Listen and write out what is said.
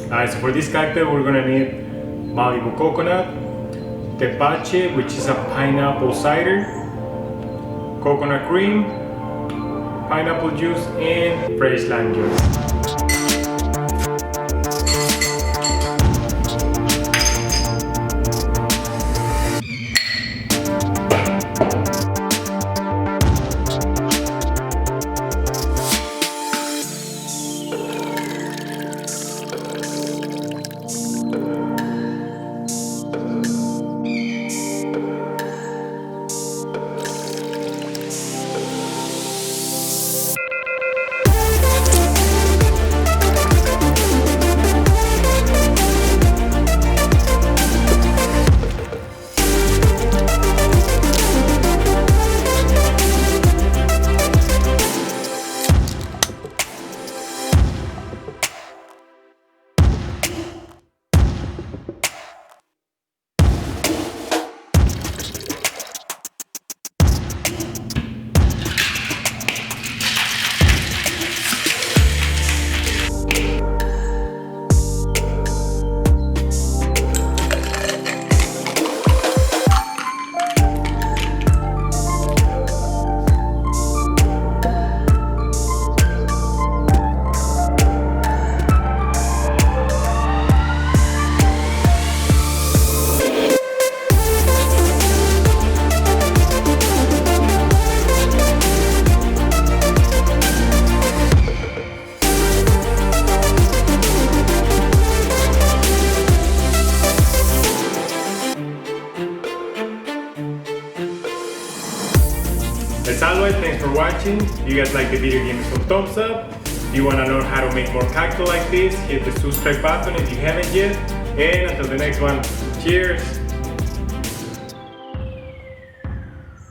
Alright, so for this cocktail we're gonna need Malibu coconut, Tepache, which is a pineapple cider, coconut cream, pineapple juice, and fresh lime juice. As always, thanks for watching. If you guys like the video, give me some thumbs up. If you want to know how to make more cocktails like this, hit the subscribe button if you haven't yet. And until the next one, cheers!